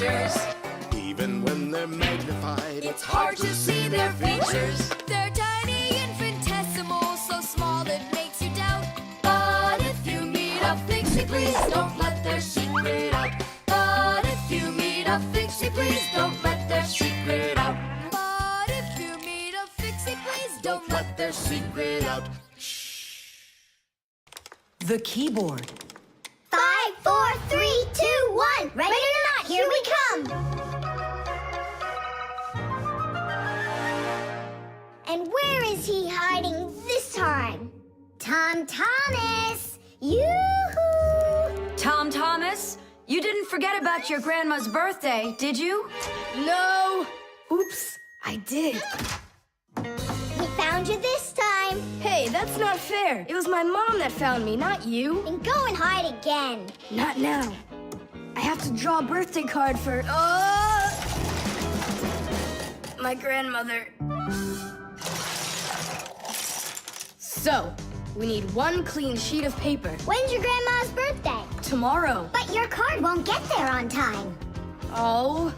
features. Even when they're magnified, It's hard to see their features. They're tiny, infinitesimal, so small it makes you doubt. But if you meet a Fixie, please don't let their secret out. But if you meet a Fixie, please don't let their secret out. But if you meet a Fixie, please don't let their secret out. The keyboard. 5, 4, 3, 2, 1. Ready or not, here we come. And where is he hiding this time? Tom Thomas! Yoo-hoo! Tom Thomas, you didn't forget about your grandma's birthday, did you? No! Oops, I did. We found you this time. Hey, that's not fair. It was my mom that found me, not you. Then go and hide again. Not now. I have to draw a birthday card for... my grandmother. So, we need one clean sheet of paper. When's your grandma's birthday? Tomorrow. But your card won't get there on time. Oh,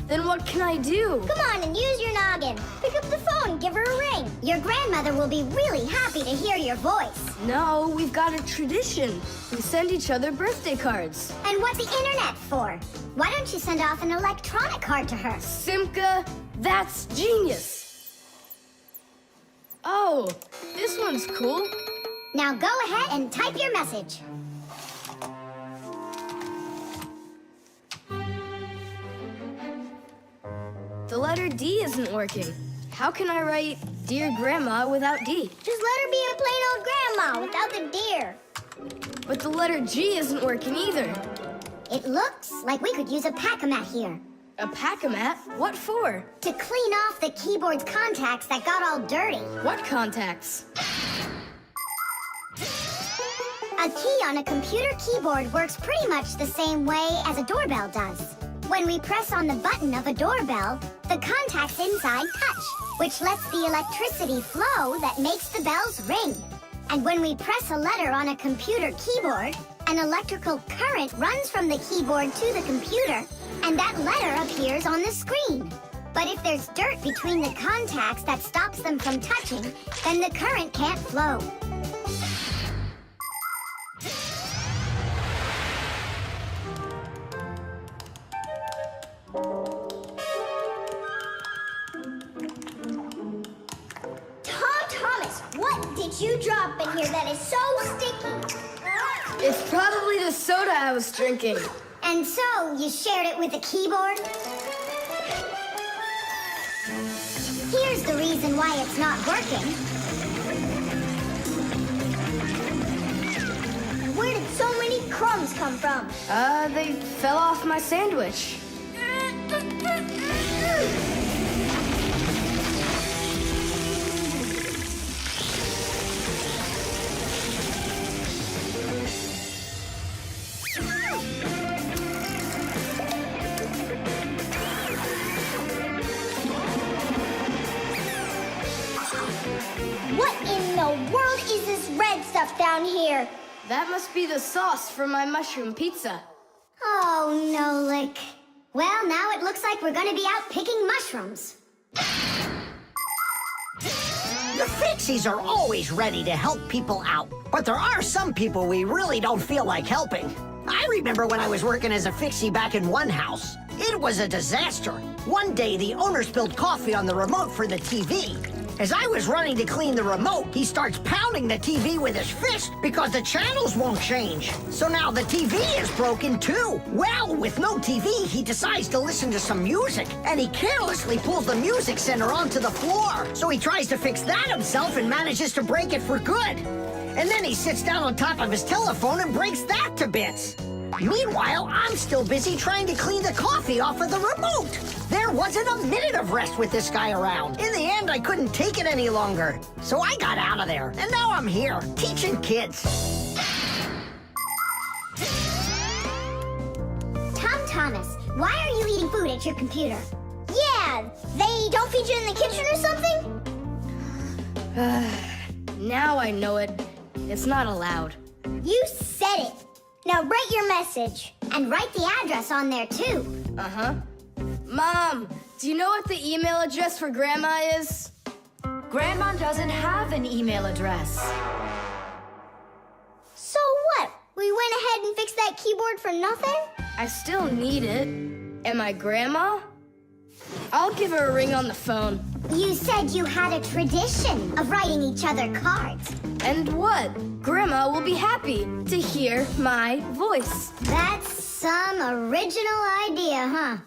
then what can I do? Come on and use your noggin. Pick up the phone, give her a ring. Your grandmother will be really happy to hear your voice. No, we've got a tradition. We send each other birthday cards. And what's the internet for? Why don't you send off an electronic card to her? Simka, that's genius. Oh, this one's cool. Now go ahead and type your message. The letter D isn't working. How can I write Dear Grandma without D? Just let her be a plain old grandma without the dear. But the letter G isn't working either. It looks like we could use a pack-a-mat here. A pack-a-mat? What for? To clean off the keyboard's contacts that got all dirty. What contacts? A key on a computer keyboard works pretty much the same way as a doorbell does. When we press on the button of a doorbell, the contacts inside touch, which lets the electricity flow that makes the bells ring. And when we press a letter on a computer keyboard, an electrical current runs from the keyboard to the computer, and that letter appears on the screen. But if there's dirt between the contacts that stops them from touching, then the current can't flow. What did you drop in here that is so sticky? It's probably the soda I was drinking. And so, you shared it with the keyboard? Here's the reason why it's not working. Where did so many crumbs come from? They fell off my sandwich. What in the world is this red stuff down here? That must be the sauce for my mushroom pizza. Oh, Nolik. Well, now it looks like we're gonna be out picking mushrooms. The Fixies are always ready to help people out, but there are some people we really don't feel like helping. I remember when I was working as a Fixie back in one house. It was a disaster. One day, the owner spilled coffee on the remote for the TV. As I was running to clean the remote, he starts pounding the TV with his fist because the channels won't change. So now the TV is broken too. Well, with no TV, he decides to listen to some music, and he carelessly pulls the music center onto the floor. So he tries to fix that himself and manages to break it for good. And then he sits down on top of his telephone and breaks that to bits. Meanwhile, I'm still busy trying to clean the coffee off of the remote. There wasn't a minute of rest with this guy around. In the end, I couldn't take it any longer. So I got out of there, and now I'm here, teaching kids. Tom Thomas, why are you eating food at your computer? Yeah, they don't feed you in the kitchen or something? Now I know it. It's not allowed. You said it. Now write your message. And write the address on there, too. Uh-huh. Mom, do you know what the email address for Grandma is? Grandma doesn't have an email address. So what? We went ahead and fixed that keyboard for nothing? I still need it. Am I Grandma? I'll give her a ring on the phone. You said you had a tradition of writing each other cards. And what? Grandma will be happy to hear my voice. That's some original idea, huh?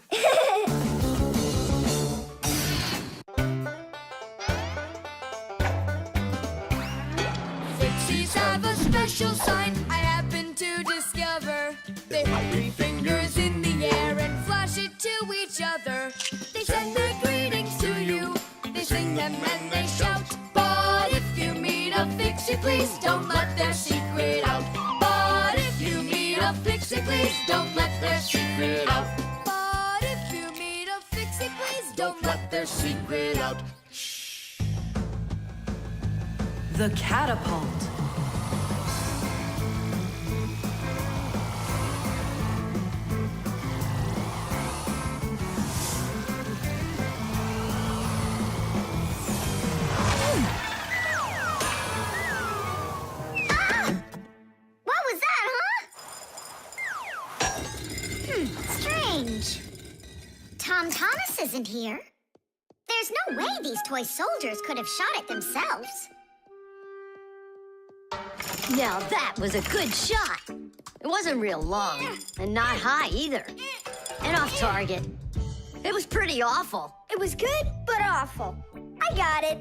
Fixies have a special sign I happen to discover. They hold 3 fingers in the air and flash it to each other. They send their greetings to you. They sing them and they shout. But if you meet a Fixie, please don't let their secret out. But if you meet a Fixie, please don't let their secret out. But if you meet a Fixie, please don't let Their secret out. The Catapult. What was that, huh? Strange. Tom Thomas isn't here. There's no way these toy soldiers could have shot it themselves. Now that was a good shot. It wasn't real long, and not high either. And off target. It was pretty awful. It was good, but awful. I got it.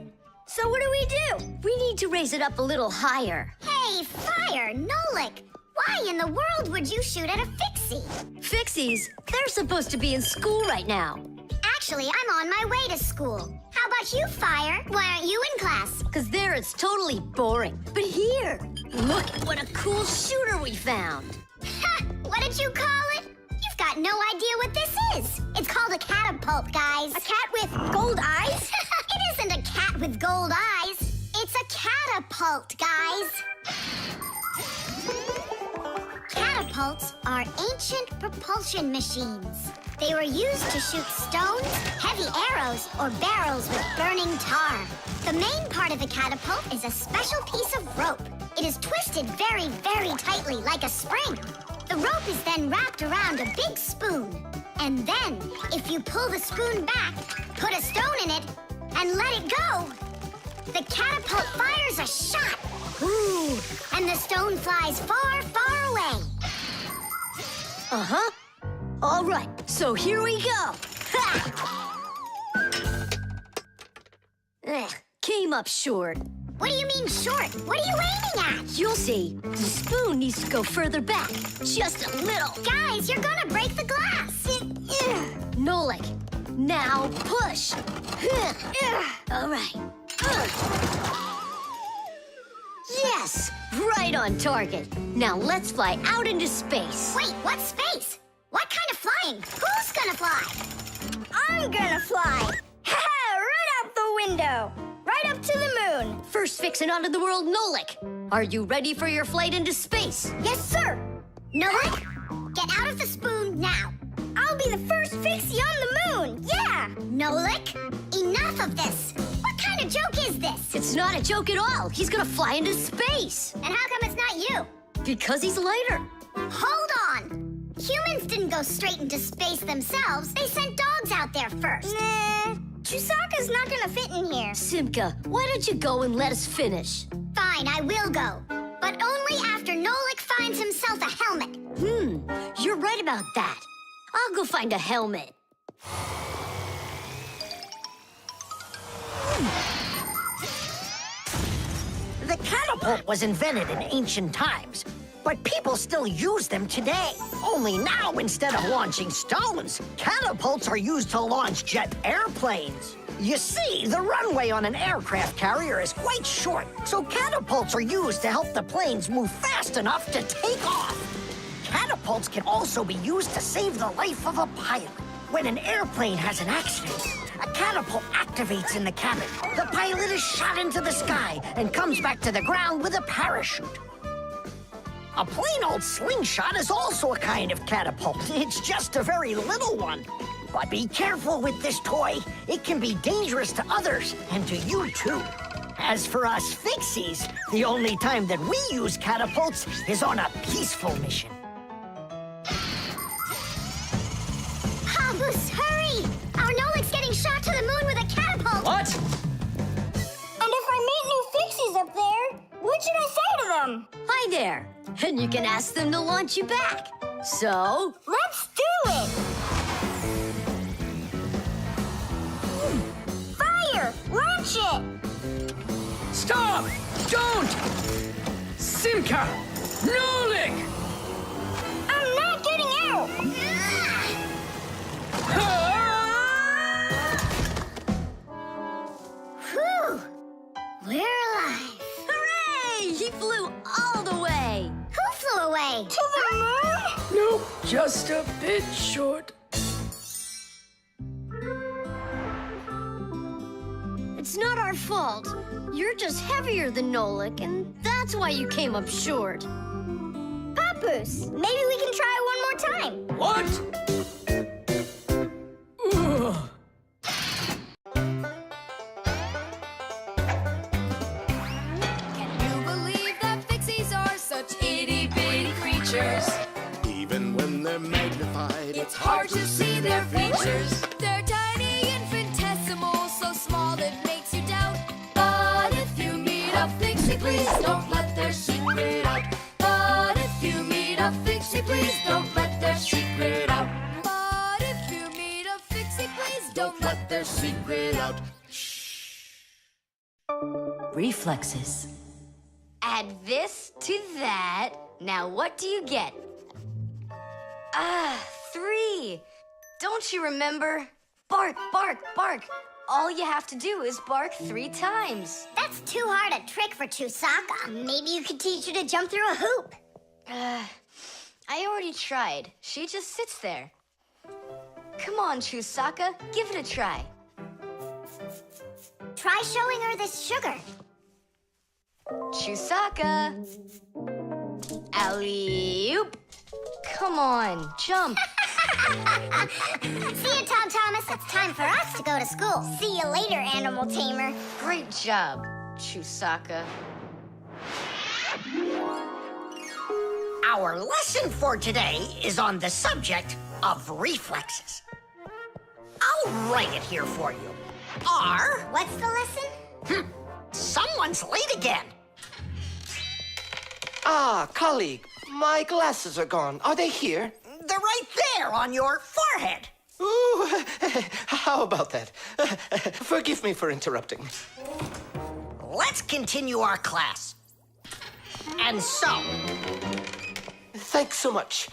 So what do we do? We need to raise it up a little higher. Hey, Fire, Nolik, why in the world would you shoot at a Fixie? Fixies, they're supposed to be in school right now. Actually, I'm on my way to school. How about you, Fire? Why aren't you in class? Because there it's totally boring. But here, look at what a cool shooter we found. Ha! What did you call it? You've got no idea what this is. It's called a catapult, guys. A cat with gold eyes? It isn't a cat with gold eyes. It's a catapult, guys. Catapults are ancient propulsion machines. They were used to shoot stones, heavy arrows, or barrels with burning tar. The main part of the catapult is a special piece of rope. It is twisted very, very tightly like a spring. The rope is then wrapped around a big spoon. And then, if you pull the spoon back, put a stone in it, and let it go, the catapult fires a shot. Ooh, and the stone flies far, far away. Uh-huh. All right, so here we go. Ha! Came up short. What do you mean short? What are you aiming at? You'll see. The spoon needs to go further back. Just a little. Guys, you're gonna break the glass. Nolik, now push. All right. Yes, right on target. Now let's fly out into space. Wait, what space? What kind of flying? Who's gonna fly? I'm gonna fly. Right out the window. Right up to the moon. First fixin' onto the world, Nolik. Are you ready for your flight into space? Yes, sir. Nolik, get out of the spoon now. I'll be the first Fixie on the moon. Yeah. Nolik, enough of this. What kind of joke is this? It's not a joke at all. He's gonna fly into space. And how come it's not you? Because he's lighter. Hold on. Humans didn't go straight into space themselves. They sent dogs out there first. Nah, Chewsocka's not gonna fit in here. Simka, why don't you go and let us finish? Fine, I will go. But only after Nolik finds himself a helmet. You're right about that. I'll go find a helmet. The catapult was invented in ancient times, but people still use them today. Only now, instead of launching stones, catapults are used to launch jet airplanes. You see, the runway on an aircraft carrier is quite short, so catapults are used to help the planes move fast enough to take off. Catapults can also be used to save the life of a pilot. When an airplane has an accident, a catapult activates in the cabin. The pilot is shot into the sky and comes back to the ground with a parachute. A plain old slingshot is also a kind of catapult. It's just a very little one. But be careful with this toy. It can be dangerous to others and to you too. As for us Fixies, the only time that we use catapults is on a peaceful mission. Papus, hurry! Our Nolik's getting shot to the moon with a catapult! What? And if I meet new Fixies up there, what should I say to them? Hi there. And you can ask them to launch you back. So, Let's do it! Fire! Launch it! Stop! Don't! Simka! Nolik! I'm not getting out! Whew! We're alive. hooray! He flew all the way. Who flew away? To the moon? Nope, just a bit short. It's not our fault. You're just heavier than Nolik, and that's why you came up short. Papus, maybe we can try one more time. What? Ugh. Can you believe that Fixies are such itty-bitty creatures? Even when they're magnified, It's hard to see their features. They're tiny, infinitesimal, so small it makes you doubt. But if you meet a Fixie, please don't let their secret out. But if you meet a Fixie, please don't let their secret out. But if you meet a Fixie, please don't let their secret out. Reflexes. Add this to that. Now what do you get? 3. Don't you remember? Bark, bark, bark. All you have to do is bark 3 times. That's too hard a trick for Chewsocka. Maybe you could teach her to jump through a hoop. I already tried. She just sits there. Come on, Chewsocka, give it a try. Try showing her this sugar. Chewsocka. Alley-oop. Come on, jump. See you, Tom Thomas. It's time for us to go to school. See you later, animal tamer. Great job, Chewsocka. Our lesson for today is on the subject of reflexes. I'll write it here for you. R. What's the lesson? Someone's late again. Ah, colleague, my glasses are gone. Are they here? They're right there on your forehead. Ooh, how about that? Forgive me for interrupting. Let's continue our class. And so, Thanks so much.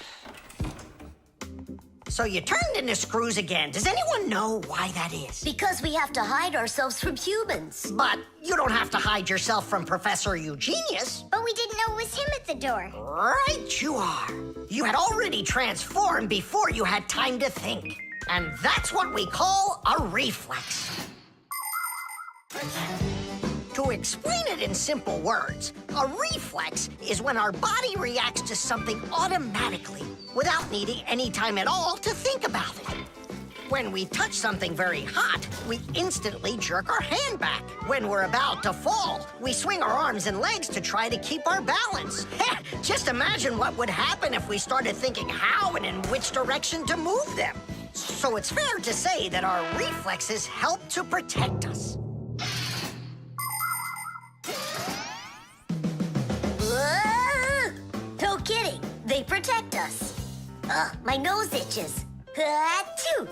so you turned into screws again. Does anyone know why that is? Because we have to hide ourselves from humans. But you don't have to hide yourself from Professor Eugenius. But we didn't know it was him at the door. Right you are. You had already transformed before you had time to think. And that's what we call a reflex. To explain it in simple words, a reflex is when our body reacts to something automatically without needing any time at all to think about it. When we touch something very hot, we instantly jerk our hand back. When we're about to fall, we swing our arms and legs to try to keep our balance. Just imagine what would happen if we started thinking how and in which direction to move them. So it's fair to say that our reflexes help to protect us. No kidding. They protect us. My nose itches. Achoo.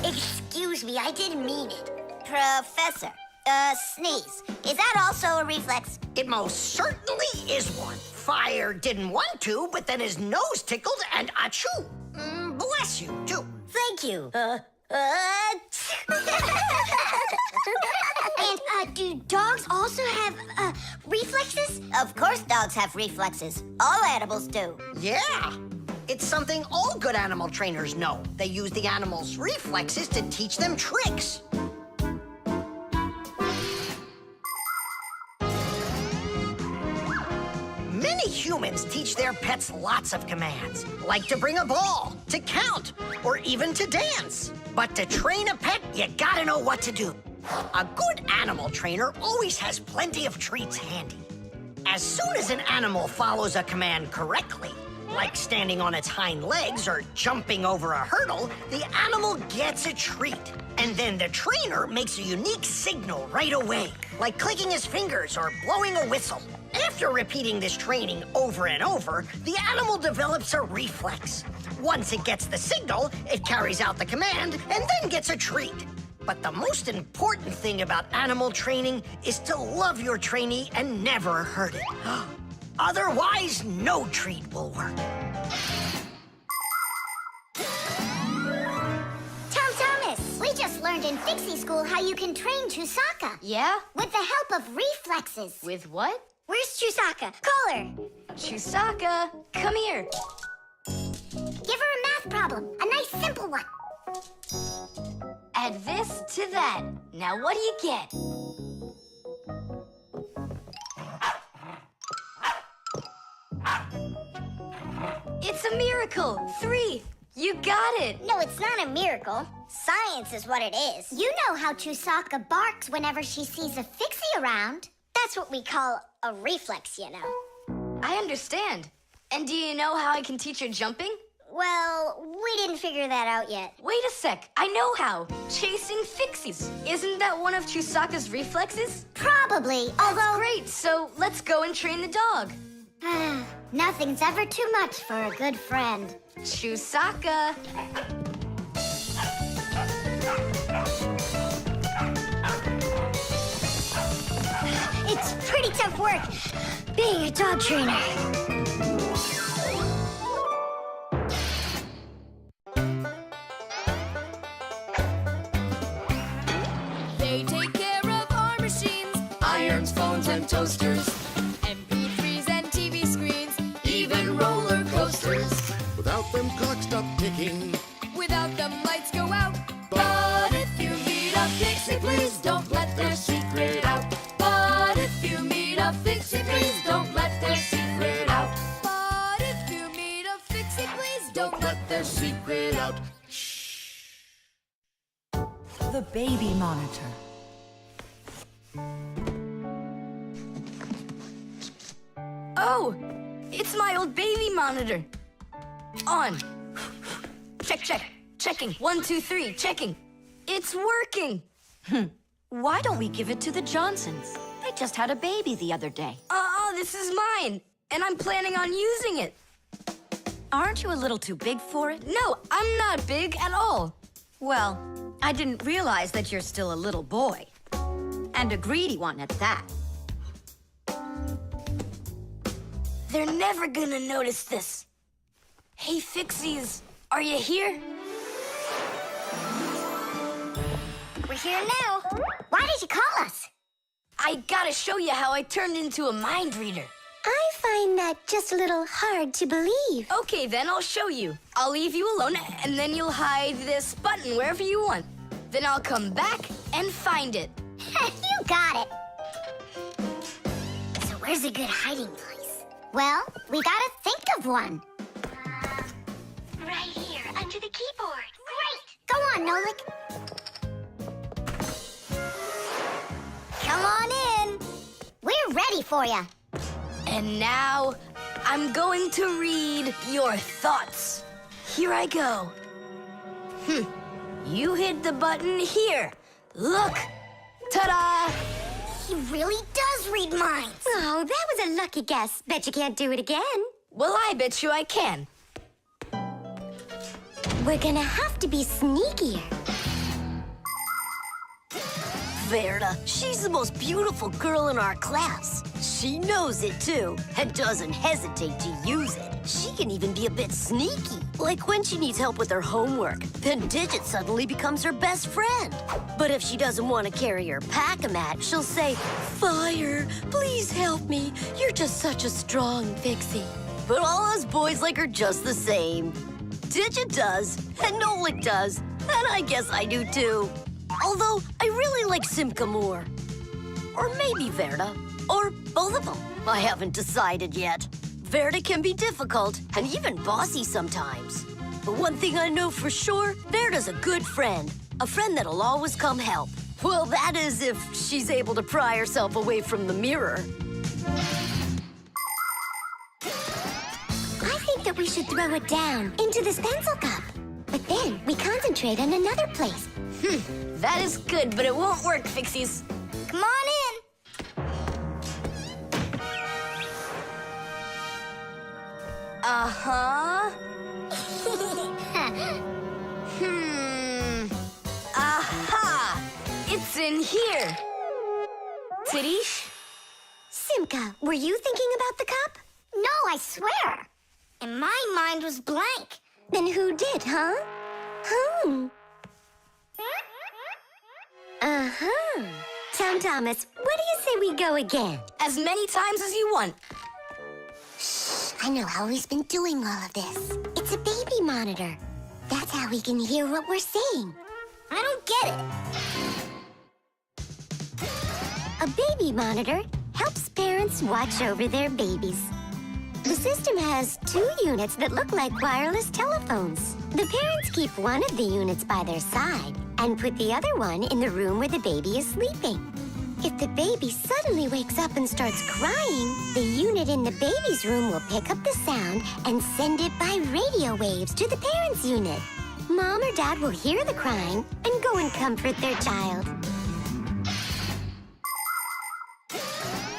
Excuse me, I didn't mean it. Professor, sneeze. Is that also a reflex? It most certainly is one. Fire didn't want to, but then his nose tickled and achoo. Bless you, too. Thank you. And do dogs also have reflexes? Of course dogs have reflexes. All animals do. Yeah. It's something all good animal trainers know. They use the animals' reflexes to teach them tricks. Many humans teach their pets lots of commands, like to bring a ball, to count, or even to dance. But to train a pet, you gotta know what to do. A good animal trainer always has plenty of treats handy. As soon as an animal follows a command correctly, like standing on its hind legs or jumping over a hurdle, the animal gets a treat. And then the trainer makes a unique signal right away, like clicking his fingers or blowing a whistle. After repeating this training over and over, the animal develops a reflex. Once it gets the signal, it carries out the command and then gets a treat. But the most important thing about animal training is to love your trainee and never hurt it. Otherwise, no treat will work. Thomas, we just learned in Fixie School how you can train Chewsocka. Yeah? With the help of reflexes. With what? Where's Chewsocka? Call her. Chewsocka, come here. Give her a math problem. A nice simple one. Add this to that. Now what do you get? It's a miracle. 3. You got it. No, it's not a miracle. Science is what it is. You know how Chewsocka barks whenever she sees a Fixie around. That's what we call a reflex, you know. I understand. And do you know how I can teach her jumping? Well, we didn't figure that out yet. Wait a sec. I know how. Chasing Fixies. Isn't that one of Chewsocka's reflexes? Probably, although... Great, so let's go and train the dog. Nothing's ever too much for a good friend. Chewsocka. It's pretty tough work being a dog trainer. They take care of our machines, Irons, phones, and toasters, MP3s and TV screens. even roller coasters. Without them, clocks stop ticking. Without them, lights go out. But if you meet a Fixie, please don't let their secret out. But if you meet a Fixie, please don't let their secret out. But if you meet a Fixie, please don't let Their secret out. The baby monitor. Oh, it's my old baby monitor. On. Check, check. Checking. 1, 2, 3. Checking. It's working. Why don't we give it to the Johnsons? They just had a baby the other day. This is mine. And I'm planning on using it. Aren't you a little too big for it? No, I'm not big at all. Well, I didn't realize that you're still a little boy. And a greedy one at that. They're never gonna notice this. Hey, Fixies, are you here? We're here now. Why did you call us? I gotta show you how I turned into a mind reader. I find that just a little hard to believe. Okay, then I'll show you. I'll leave you alone, and then you'll hide this button wherever you want. Then I'll come back and find it. You got it. So where's a good hiding place? Well, we gotta think of one. Right here, under the keyboard. Great! Go on, Nolik. Come on in. We're ready for you. And now, I'm going to read your thoughts. Here I go. You hid the button here. Look. Ta-da! He really does read minds. Oh, that was a lucky guess. Bet you can't do it again. Well, I bet you I can. We're gonna have to be sneakier. Verda, she's the most beautiful girl in our class. She knows it, too, and doesn't hesitate to use it. She can even be a bit sneaky, like when she needs help with her homework. Then Digit suddenly becomes her best friend. But if she doesn't want to carry her pack-a-mat, she'll say, "Fire, please help me. You're just such a strong Fixie." But all us boys like her just the same. Digit does, and Nolik does, and I guess I do, too. Although, I really like Simka more. Or maybe Verda. Or both of them. I haven't decided yet. Verda can be difficult and even bossy sometimes. But one thing I know for sure, Verda's a good friend. A friend that'll always come help. Well, that is if she's able to pry herself away from the mirror. I think that we should throw it down into this pencil cup. But then we concentrate on another place. That is good, but it won't work, Fixies. Come on in. Uh-huh. Aha! It's in here. Titty? Simka, were you thinking about the cup? No, I swear. And my mind was blank. Then who did, huh? Uh-huh. Tom Thomas, what do you say we go again? As many times as you want. I know how he's been doing all of this. It's a baby monitor. That's how we can hear what we're saying. I don't get it. A baby monitor helps parents watch over their babies. The system has 2 units that look like wireless telephones. The parents keep one of the units by their side and put the other one in the room where the baby is sleeping. If the baby suddenly wakes up and starts crying, the unit in the baby's room will pick up the sound and send it by radio waves to the parents' unit. Mom or Dad will hear the crying and go and comfort their child.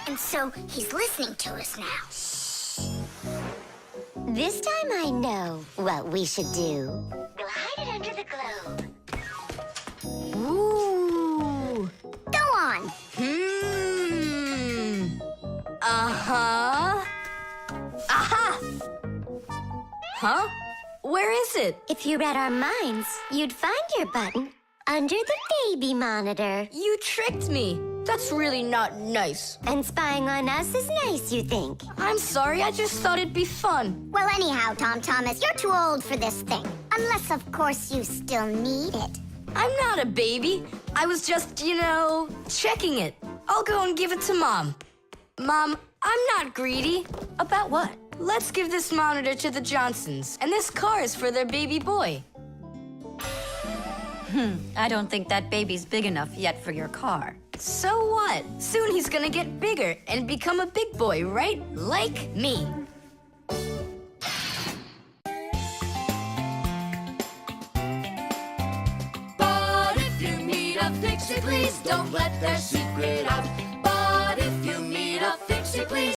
And so he's listening to us now. This time I know what we should do. We'll hide it under the globe. Ooh. Go on. Uh-huh. Aha! Huh? Where is it? If you read our minds, you'd find your button under the baby monitor. You tricked me. That's really not nice. And spying on us is nice, you think? I'm sorry, I just thought it'd be fun. Well, anyhow, Tom Thomas, you're too old for this thing. Unless, of course, you still need it. I'm not a baby. I was just, checking it. I'll go and give it to Mom. Mom, I'm not greedy. About what? Let's give this monitor to the Johnsons, and this car is for their baby boy. I don't think that baby's big enough yet for your car. So what? Soon he's gonna get bigger and become a big boy, right? Like me. But if you meet a Fixie, please don't let their secret out. But if you meet a Fixie, please